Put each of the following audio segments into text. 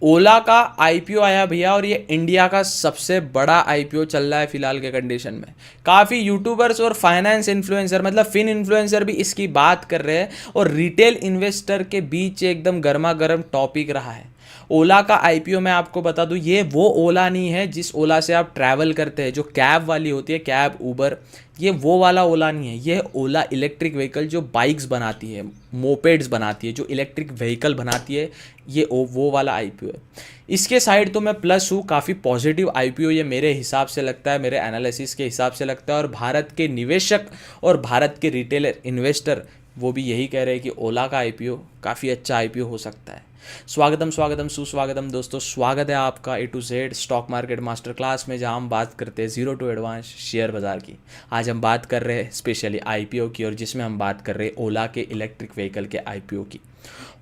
ओला का आईपीओ आया भैया, और ये इंडिया का सबसे बड़ा आईपीओ चल रहा है फिलहाल के कंडीशन में। काफ़ी यूट्यूबर्स और फाइनेंस इन्फ्लुएंसर, मतलब फिन इन्फ्लुएंसर भी इसकी बात कर रहे हैं, और रिटेल इन्वेस्टर के बीच एकदम गर्मा गर्म टॉपिक रहा है। ओला का आईपीओ मैं आपको बता दूं, ये वो ओला नहीं है जिस ओला से आप ट्रैवल करते हैं, जो कैब वाली होती है, कैब उबर, ये वो वाला ओला नहीं है। ये ओला इलेक्ट्रिक व्हीकल जो बाइक्स बनाती है, मोपेड्स बनाती है, जो इलेक्ट्रिक व्हीकल बनाती है, ये वो वाला आईपीओ है। इसके साइड तो मैं प्लस हूँ, काफ़ी पॉजिटिव आईपीओ ये मेरे हिसाब से लगता है, मेरे एनालिसिस के हिसाब से लगता है। और भारत के निवेशक और भारत के रिटेलर इन्वेस्टर वो भी यही कह रहे हैं कि ओला का आईपीओ काफ़ी अच्छा आईपीओ हो सकता है। स्वागतम स्वागतम सुस्वागतम दोस्तों, स्वागत है आपका A to Z stock market master class में, जहां हम बात करते हैं जीरो टू एडवांस शेयर बाजार की। आज हम बात कर रहे हैं स्पेशली आईपीओ की, और जिसमें हम बात कर रहे हैं ओला के इलेक्ट्रिक व्हीकल के आईपीओ की।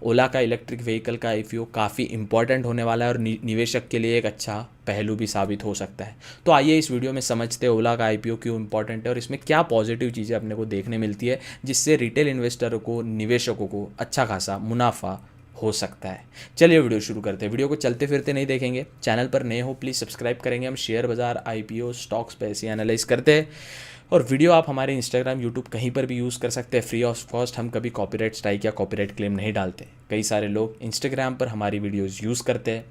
ओला का इलेक्ट्रिक व्हीकल का आईपीओ काफ़ी इंपॉर्टेंट होने वाला है, और निवेशक के लिए एक अच्छा पहलू भी साबित हो सकता है। तो आइए इस वीडियो में समझते हैं ओला का आईपीओ क्यों इंपॉर्टेंट है, और इसमें क्या पॉजिटिव चीज़ें अपने को देखने मिलती है, जिससे रिटेल इन्वेस्टरों को, निवेशकों को अच्छा खासा मुनाफा हो सकता है। चलिए वीडियो शुरू करते हैं। वीडियो को चलते फिरते नहीं देखेंगे, चैनल पर नए हो प्लीज़ सब्सक्राइब करेंगे। हम शेयर बाजार, आईपीओ, स्टॉक्स पे ऐसे एनालाइज करते हैं, और वीडियो आप हमारे इंस्टाग्राम, यूट्यूब कहीं पर भी यूज़ कर सकते हैं फ्री ऑफ कॉस्ट। हम कभी कॉपीराइट स्ट्राइक या कॉपीराइट क्लेम नहीं डालते। कई सारे लोग इंस्टाग्राम पर हमारी वीडियोज़ यूज़ करते हैं,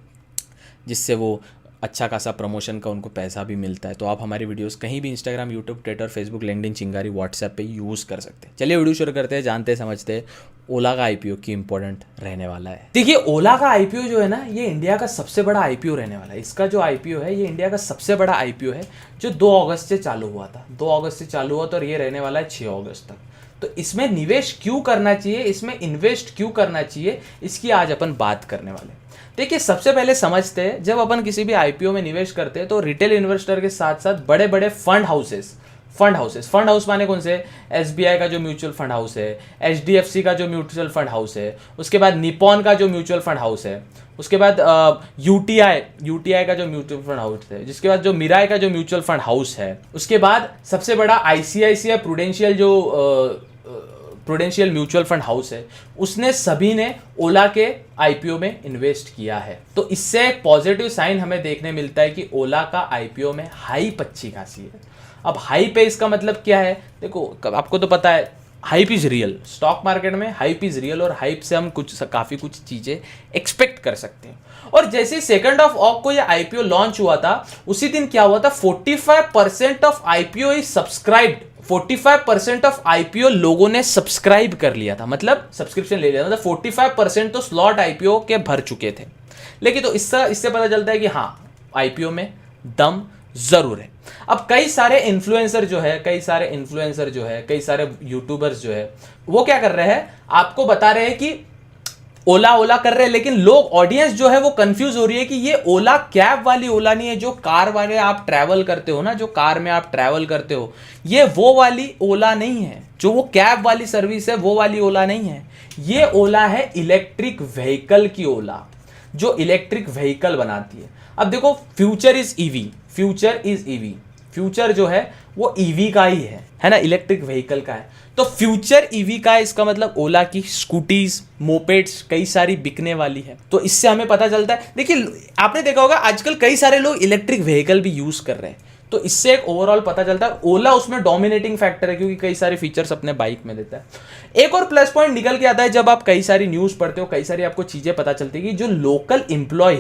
जिससे वो अच्छा खासा प्रमोशन का उनको पैसा भी मिलता है। तो आप हमारी वीडियोस कहीं भी Instagram, YouTube, Twitter, Facebook, LinkedIn, चिंगारी, व्हाट्सएप पे यूज़ कर सकते हैं। चलिए वीडियो शुरू करते हैं, जानते समझते हैं ओला का आईपीओ की इंपॉर्टेंट रहने वाला है। देखिए, ओला का आईपीओ जो है ना, ये इंडिया का सबसे बड़ा आईपीओ रहने वाला है। इसका जो आईपीओ है, ये इंडिया का सबसे बड़ा आईपीओ है, जो 2 अगस्त से चालू हुआ था। 2 अगस्त से चालू हुआ था, और ये रहने वाला है 6 अगस्त तक। तो इसमें निवेश क्यों करना चाहिए, इसमें इन्वेस्ट क्यों करना चाहिए, इसकी आज अपन बात करने वाले हैं। देखिए, सबसे पहले समझते हैं, जब अपन किसी भी आईपीओ में निवेश करते हैं तो रिटेल इन्वेस्टर के साथ साथ बड़े बड़े फंड हाउस माने कौन से? एसबीआई का जो म्यूचुअल फंड हाउस है, एचडीएफसी का जो म्यूचुअल फंड हाउस है, उसके बाद निपॉन का जो म्यूचुअल फंड हाउस है, उसके बाद यूटीआई का जो म्यूचुअल फंड हाउस है, जिसके बाद जो मिराई का जो म्यूचुअल फंड हाउस है, उसके बाद सबसे बड़ा ICICI prudential mutual fund house है, उसने सभी ने ओला के आईपीओ में इन्वेस्ट किया है। तो इससे एक पॉजिटिव साइन हमें देखने मिलता है कि ओला का आईपीओ में हाइप अच्छी खासी है। अब हाइप है, इसका मतलब क्या है? देखो, आपको तो पता है hype is real. Stock market में हाइप इज रियल, और हाइप से हम काफी कुछ चीजें एक्सपेक्ट कर सकते हैं। और जैसे 2 ऑफ को ये आईपीओ लॉन्च हुआ था, उसी दिन क्या हुआ था? 45% of IPO is subscribed. 45% of IPO लोगों ने सब्सक्राइब कर लिया था, मतलब सब्सक्रिप्शन ले लिया था। मतलब 45% तो स्लॉट आईपीओ के भर चुके थे। लेकिन तो इससे पता चलता है कि हाँ, आईपीओ में दम जरूर है। अब कई सारे इन्फ्लुएंसर जो है, कई सारे यूट्यूबर्स जो है, वो क्या कर रहे हैं? आपको बता रहे हैं कि ओला कर रहे हैं, लेकिन लोग, ऑडियंस जो है वो कंफ्यूज हो रही है कि ये ओला कैब वाली ओला नहीं है, जो कार वाले आप ट्रैवल करते हो ना, जो कार में आप ट्रैवल करते हो, ये वो वाली ओला नहीं है। जो वो कैब वाली सर्विस है, वो वाली ओला नहीं है। ये ओला है इलेक्ट्रिक व्हीकल की ओला, जो इलेक्ट्रिक व्हीकल बनाती है। अब देखो, फ्यूचर इज ईवी, फ्यूचर जो है वो ईवी का ही है ना, इलेक्ट्रिक व्हीकल का है। तो फ्यूचर ईवी का है, इसका मतलब ओला की स्कूटीज, मोपेड्स कई सारी बिकने वाली है। तो इससे हमें पता चलता है। देखिए, आपने देखा होगा आजकल कई सारे लोग इलेक्ट्रिक व्हीकल भी यूज कर रहे हैं। तो इससे एक ओवरऑल पता चलता है ओला उसमें डोमिनेटिंग फैक्टर है, क्योंकि कई सारे फीचर्स अपने बाइक में देता है। एक और प्लस पॉइंट निकल के आता है, जब आप कई सारी न्यूज पढ़ते हो, कई सारी आपको चीजें पता चलती है कि जो लोकल एम्प्लॉय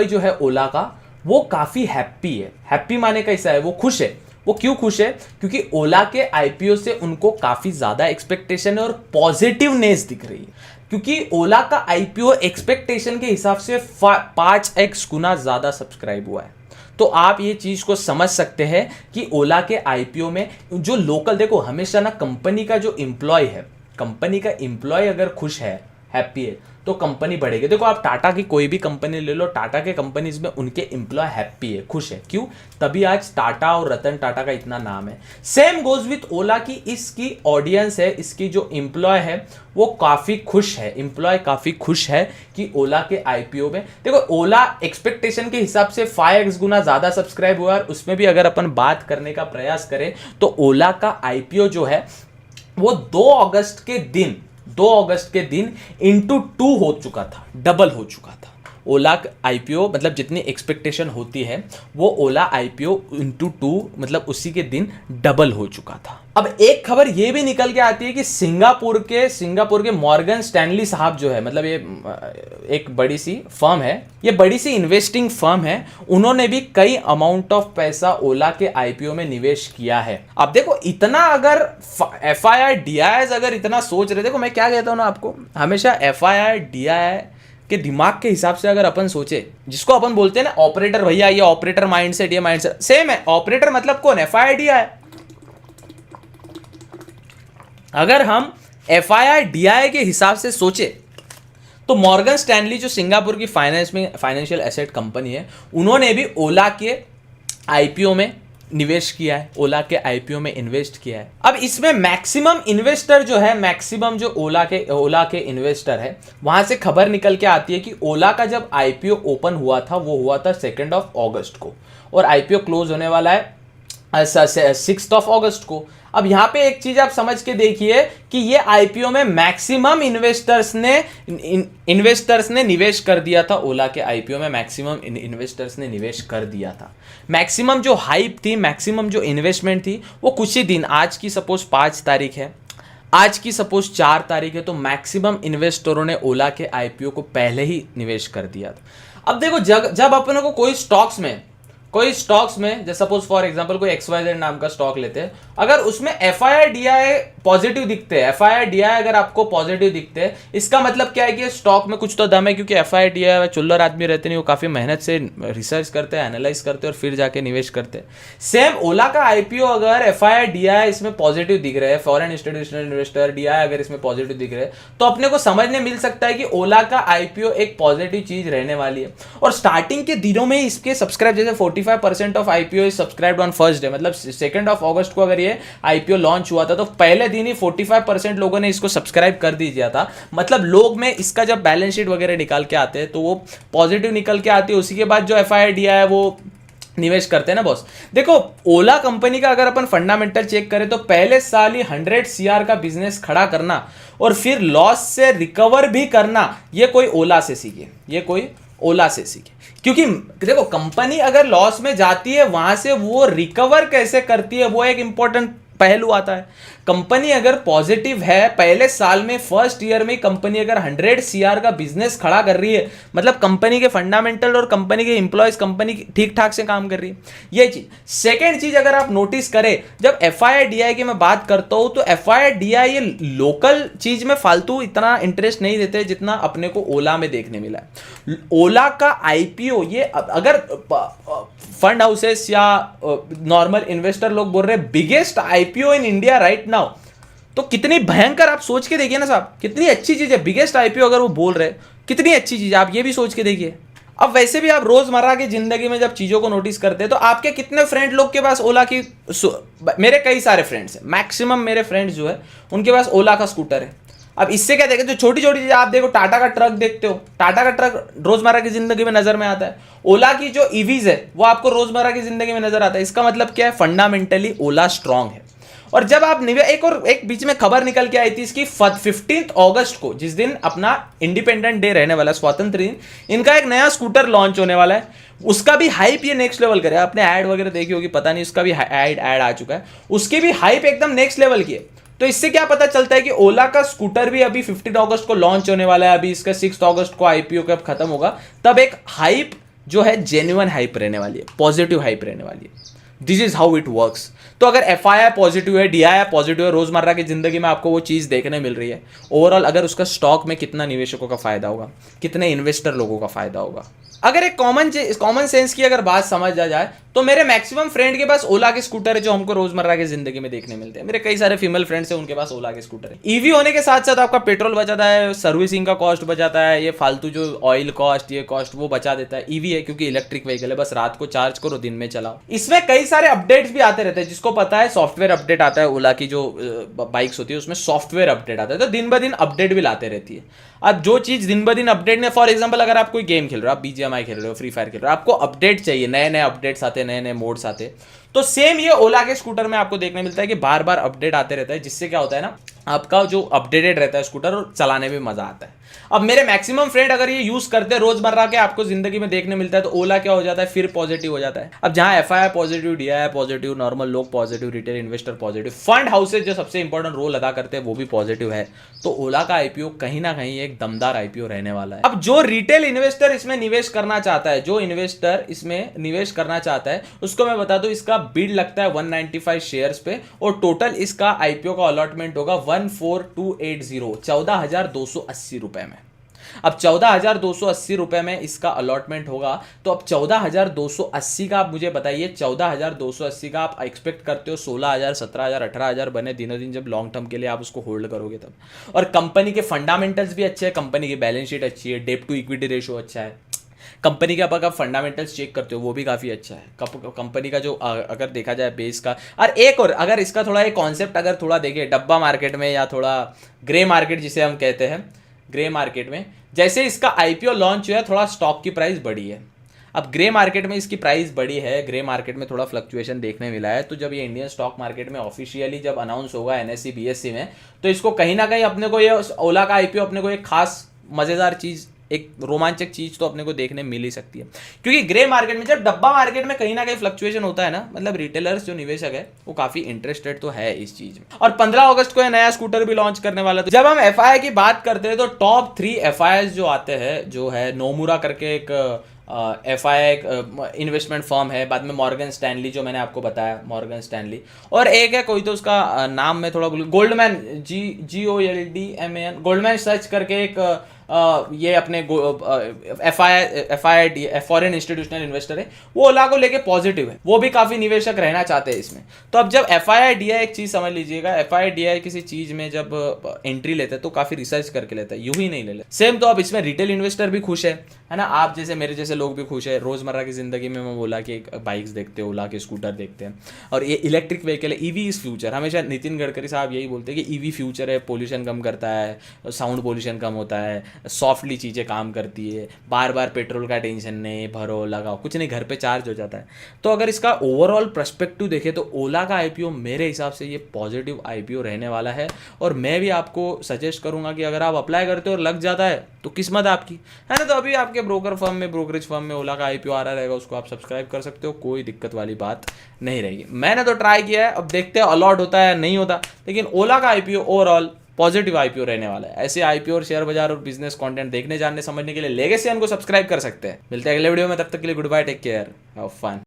जो है ओला का, वो काफी हैप्पी है। हैप्पी माने कैसा है? वो खुश है। वो क्यों खुश है? क्योंकि ओला के आईपीओ से उनको काफी ज्यादा एक्सपेक्टेशन है और पॉजिटिवनेस दिख रही है। क्योंकि ओला का आईपीओ एक्सपेक्टेशन के हिसाब से 5x गुना ज्यादा सब्सक्राइब हुआ है। तो आप ये चीज को समझ सकते हैं कि ओला के आईपीओ में जो लोकल, देखो हमेशा ना कंपनी का जो एम्प्लॉय है, कंपनी का एम्प्लॉय अगर खुश है, हैप्पी है, तो कंपनी बढ़ेगी। देखो, आप टाटा की कोई भी कंपनी ले लो, टाटा के कंपनीज में उनके एम्प्लॉय हैप्पी है, खुश है। क्यों? तभी आज टाटा और रतन टाटा का इतना नाम है। सेम गोज विथ ओला की इसकी ऑडियंस है, इसकी जो एम्प्लॉय है वो काफी खुश है। एम्प्लॉय काफी खुश है कि ओला के आईपीओ में, देखो ओला एक्सपेक्टेशन के हिसाब से 5x गुना ज्यादा सब्सक्राइब हुआ। और उसमें भी अगर अपन बात करने का प्रयास करें तो ओला का आईपीओ जो है वो 2 अगस्त के दिन 2 अगस्त के दिन इंटू 2 हो चुका था, डबल हो चुका था। ओला आईपीओ मतलब जितनी एक्सपेक्टेशन होती है वो ओला आईपीओ इंटू 2 मतलब उसी के दिन डबल हो चुका था। अब एक खबर ये भी निकल के आती है कि सिंगापुर के मॉर्गन स्टैनली साहब जो है, मतलब ये एक बड़ी सी फर्म है, ये बड़ी सी इन्वेस्टिंग फर्म है, उन्होंने भी कई अमाउंट ऑफ पैसा ओला के आईपीओ में निवेश किया है। अब देखो इतना अगर FII अगर इतना सोच रहे, देखो मैं क्या कहता हूं ना आपको, हमेशा FII के दिमाग के हिसाब से अगर अपन सोचे, जिसको अपन बोलते हैं ना ऑपरेटर, भैया ये ऑपरेटर माइंडसेट, ये माइंडसेट सेम है। ऑपरेटर मतलब कौन? FII। अगर हम FII के हिसाब से सोचे तो मॉर्गन स्टैनली जो सिंगापुर की फाइनेंशियल एसेट कंपनी है, उन्होंने भी ओला के आईपीओ में निवेश किया है, ओला के आईपीओ में इन्वेस्ट किया है। अब इसमें मैक्सिमम इन्वेस्टर जो है, मैक्सिमम जो ओला के इन्वेस्टर है, वहां से खबर निकल के आती है कि ओला का जब आईपीओ ओपन हुआ था वो हुआ था 2 अगस्त को और आईपीओ क्लोज होने वाला है 6 अगस्त को। अब यहां पे एक चीज आप समझ के देखिए कि ये आईपीओ में मैक्सिमम इन्वेस्टर्स ने निवेश कर दिया था। ओला के आईपीओ में मैक्सिमम इन्वेस्टर्स ने निवेश कर दिया था। मैक्सिमम जो हाइप थी, मैक्सिमम जो इन्वेस्टमेंट थी, वो कुछ ही दिन, आज की सपोज 5 तारीख है, आज की सपोज 4 तारीख है, तो मैक्सिमम इन्वेस्टरों ने ओला के आईपीओ को पहले ही निवेश कर दिया था। अब देखो जब अपने को कोई स्टॉक्स में जैसे सपोज फॉर एग्जांपल कोई XYZ नाम का स्टॉक लेते हैं, अगर उसमें FII पॉजिटिव दिखते हैं, FII अगर आपको पॉजिटिव दिखते हैं, इसका मतलब क्या है कि स्टॉक में कुछ तो दम है, क्योंकि FII चुल्लर आदमी रहते नहीं, वो काफी मेहनत से रिसर्च करते हैं, एनालाइज करते हैं और फिर जाके निवेश करते हैं। सेम ओला का आईपीओ अगर FII इसमें पॉजिटिव दिख रहे हैं, फॉरेन इंस्टीट्यूशनल इन्वेस्टर DI अगर इसमें पॉजिटिव दिख रहे हैं, तो अपने को समझने मिल सकता है कि ओला का आईपीओ एक पॉजिटिव चीज रहने वाली है। और स्टार्टिंग के दिनों में इसके सब्सक्राइब, जैसे 45% of IPO is subscribed on first day, मतलब 2 अगस्त को अगर ये आईपीओ लॉन्च हुआ था तो पहले दिन ही 45% लोगों ने इसको सब्सक्राइब कर दिया था। मतलब लोग में इसका जब बैलेंस शीट वगैरह निकाल के आते हैं तो वो पॉजिटिव निकल के आती है, उसी के बाद जो FII है वो निवेश करते हैं ना बॉस। देखो ओला कंपनी का अगर अपन फंडामेंटल चेक करें तो पहले साल ही 100 CR का बिजनेस खड़ा करना और फिर लॉस से रिकवर भी करना, ये कोई ओला से सीखे। क्योंकि देखो कंपनी अगर लॉस में जाती है, वहां से वो रिकवर कैसे करती है, वो एक इंपॉर्टेंट पहलू आता है। कंपनी अगर पॉजिटिव है, पहले साल में फर्स्ट ईयर में कंपनी अगर 100 CR का बिजनेस खड़ा कर रही है, मतलब कंपनी के फंडामेंटल और कंपनी के एम्प्लॉयज, कंपनी ठीक ठाक से काम कर रही है, ये चीज। सेकेंड चीज अगर आप नोटिस करें, जब FII की मैं बात करता हूं तो FII ये लोकल चीज में फालतू इतना इंटरेस्ट नहीं देते जितना अपने को ओला में देखने मिला है। ओला का आईपीओ, ये अगर फंड हाउसेस या नॉर्मल इन्वेस्टर लोग बोल रहे हैं biggest IPO in India right now, तो कितनी भयंकर, आप सोच के देखिए ना साहब, कितनी अच्छी चीज है। बिगेस्ट आईपीओ अगर वो बोल रहे कितनी अच्छी चीज है, आप ये भी सोच के देखिए। अब वैसे भी आप रोजमर्रा की जिंदगी में जब चीजों को नोटिस करते हैं तो आपके कितने फ्रेंड लोग के पास ओला की, मेरे कई सारे फ्रेंड्स हैं, मैक्सिमम मेरे फ्रेंड्स जो है उनके पास ओला का स्कूटर है। अब इससे क्या देखें, जो छोटी छोटी चीजें आप देखो, टाटा का ट्रक देखते हो, टाटा का ट्रक रोजमर्रा की जिंदगी में नजर में आता है। ओला की जो ईवीज है वो आपको रोजमर्रा की जिंदगी में नजर आता है। इसका मतलब क्या है, फंडामेंटली ओला स्ट्रांग है। और जब आप एक बीच में खबर निकल के आई थी इसकी 15 अगस्त को, जिस दिन अपना इंडिपेंडेंट डे रहने वाला, स्वतंत्र दिन, इनका एक नया स्कूटर लॉन्च होने वाला है। उसका भी हाइप ये नेक्स्ट लेवल करे, आपने ऐड वगैरह देखी होगी, पता नहीं, उसका भी ऐड आ चुका है, उसकी भी हाइप एकदम नेक्स्ट लेवल की है। तो इससे क्या पता चलता है कि ओला का स्कूटर भी अभी 15 अगस्त को लॉन्च होने वाला है। अभी इसका 6 अगस्त को आईपीओ कब खत्म होगा, तब एक हाइप जो है जेन्युइन हाइप रहने वाली है, पॉजिटिव हाइप रहने वाली है। This is how it works. तो अगर FII पॉजिटिव है, DI पॉजिटिव है, रोजमर्रा की जिंदगी में आपको वो चीज देखने मिल रही है, ओवरऑल अगर उसका स्टॉक में कितना निवेशकों का फायदा होगा, कितने इन्वेस्टर लोगों का फायदा होगा। अगर एक कॉमन सेंस की अगर बात समझ आ जाए तो मेरे मैक्सिमम फ्रेंड के पास ओला के स्कूटर है, जो हमको रोजमर्रा की जिंदगी में देखने मिलते हैं। मेरे कई सारे फीमेल फ्रेंड्स हैं, उनके पास ओला के स्कूटर है। ईवी होने के साथ साथ आपका पेट्रोल बचाता है, सर्विसिंग का कॉस्ट बचाता है, ये फालतू जो ऑयल कॉस्ट, ये कॉस्ट वो बचा देता है। ईवी है क्योंकि इलेक्ट्रिक व्हीकल है, बस रात को चार्ज करो, दिन में चलाओ। इसमें कई सारे अपडेट्स भी आते रहते हैं, जिसको पता है सॉफ्टवेयर अपडेट आता है, ओला की जो बाइक्स होती है उसमें सॉफ्टवेयर अपडेट आता है, तो दिन ब दिन अपडेट भी लाते रहती है। अब जो चीज़ दिन ब दिन अपडेट ने, फॉर एग्जांपल अगर आप कोई गेम खेल रहे हो, आप बीजीएमआई खेल रहे हो, फ्री फायर खेल रहे हो, आपको अपडेट चाहिए, नए नए अपडेट्स आते हैं, नए नए मोड्स आते हैं, तो सेम ये ओला के स्कूटर में आपको देखने मिलता है कि बार बार अपडेट आते रहता है, जिससे क्या होता है ना, आपका जो अपडेटेड रहता है स्कूटर और चलाने में मजा आता है। अब मेरे मैक्सिमम फ्रेंड अगर ये यूज करते हैं रोजमर्रा के, आपको जिंदगी में देखने मिलता है, तो ओला क्या हो जाता है, फिर पॉजिटिव हो जाता है। अब जहां FII positive, DII positive, normal लोग positive, retail investor positive, fund houses जो सबसे इंपॉर्टेंट रोल अदा करते हैं वो भी पॉजिटिव है, तो ओला का आईपीओ कहीं ना कहीं एक दमदार आईपीओ रहने वाला है। अब जो रिटेल इन्वेस्टर इसमें निवेश करना चाहता है, जो इन्वेस्टर इसमें निवेश करना चाहता है, उसको मैं बता दूं, इसका बिड लगता है 195 शेयर्स पे, और टोटल इसका आईपीओ का अलॉटमेंट होगा 14280, 14,280 रुपए में। अब 14,280 रुपए में इसका अलॉटमेंट होगा, तो अब 14,280 का आप मुझे बताइए, 14,280 का आप एक्सपेक्ट करते हो 16,000, 17,000, 18,000 बने दिनों दिन, जब लॉन्ग टर्म के लिए आप उसको होल्ड करोगे तब। और कंपनी के फंडामेंटल्स भी अच्छे हैं, कंपनी की बैलेंस शीट अच्छी है, डेट टू इक्विटी रेशो अच्छा है, कंपनी का आप फंडामेंटल्स चेक करते हो वो भी काफ़ी अच्छा है, कंपनी का जो अगर देखा जाए बेस का। और एक और अगर इसका थोड़ा एक कॉन्सेप्ट अगर थोड़ा देखें डब्बा मार्केट में, या थोड़ा ग्रे मार्केट जिसे हम कहते हैं, ग्रे मार्केट में जैसे इसका आईपीओ लॉन्च हुआ है, थोड़ा स्टॉक की प्राइस बढ़ी है। अब ग्रे मार्केट में इसकी प्राइस बढ़ी है, ग्रे मार्केट में थोड़ा फ्लक्चुएशन देखने मिला है, तो जब ये इंडियन स्टॉक मार्केट में ऑफिशियली जब अनाउंस होगा एनएससी बीएससी में, तो इसको कहीं ना कहीं अपने को ये ओला का आईपीओ अपने को एक खास मज़ेदार चीज़, एक रोमांचक चीज तो अपने को देखने मिल ही सकती है। क्योंकि ग्रे मार्केट में, जब डब्बा मार्केट में कहीं ना कहीं फ्लक्चुएशन होता है ना, मतलब रिटेलर्स जो निवेशक है वो काफी इंटरेस्टेड तो है इस चीज में। और 15 अगस्त को ये नया स्कूटर भी लॉन्च करने वाला है। तो जब हम एफआई की बात करते हैं, तो टॉप 3 एफआई जो आते हैं, जो है नोमुरा करके एक एफआई एक इन्वेस्टमेंट फर्म है, बाद में मॉर्गन स्टैनली जो मैंने आपको बताया, मॉर्गन स्टैनली, और एक है कोई तो उसका नाम मैं थोड़ा भूल, गोल्डमैन, GOLDMAN, गोल्डमैन सर्च करके एक ये अपने एफआई फॉरेन इंस्टीट्यूशनल इन्वेस्टर है, वो ओला को लेके पॉजिटिव है, वो भी काफी निवेशक रहना चाहते हैं इसमें। तो अब जब एफआईडीआई, एक चीज समझ लीजिएगा, एफआईडीआई किसी चीज में जब एंट्री लेता है तो काफी रिसर्च करके लेता है, यूं ही नहीं ले लेता। सेम तो अब इसमें रिटेल इन्वेस्टर भी खुश है ना, आप जैसे मेरे जैसे लोग भी खुश है। रोजमर्रा की जिंदगी में मैं ओला के बाइक्स देखते हैं, ओला के स्कूटर देखते हैं, और ये इलेक्ट्रिक व्हीकल है, ईवी इज फ्यूचर। हमेशा नितिन गडकरी साहब यही बोलते हैं कि ईवी फ्यूचर है, पोल्यूशन कम करता है, साउंड पोल्यूशन कम होता है, सॉफ्टली चीज़ें काम करती है, बार बार पेट्रोल का टेंशन नहीं, भरो लगाओ कुछ नहीं, घर पे चार्ज हो जाता है। तो अगर इसका ओवरऑल पर्सपेक्टिव देखें तो ओला का आईपीओ मेरे हिसाब से ये पॉजिटिव आईपीओ रहने वाला है। और मैं भी आपको सजेस्ट करूंगा कि अगर आप अप्लाई करते हो और लग जाता है तो किस्मत आपकी है ना। तो अभी आपके ब्रोकर फर्म में, ब्रोकरेज फर्म में ओला का आईपीओ आ रहा रहेगा, उसको आप सब्सक्राइब कर सकते हो, कोई दिक्कत वाली बात नहीं रहेगी। मैंने तो ट्राई किया है, अब देखते हैं अलॉट होता है नहीं होता, लेकिन ओला का आईपीओ ओवरऑल पॉजिटिव आईपीओ रहने वाला है। ऐसे आईपीओ और शेयर बाजार और बिजनेस कंटेंट देखने, जानने, समझने के लिए लेगेसी को सब्सक्राइब कर सकते हैं। मिलते हैं अगले वीडियो में, तब तक के लिए good bye, take care, have fun.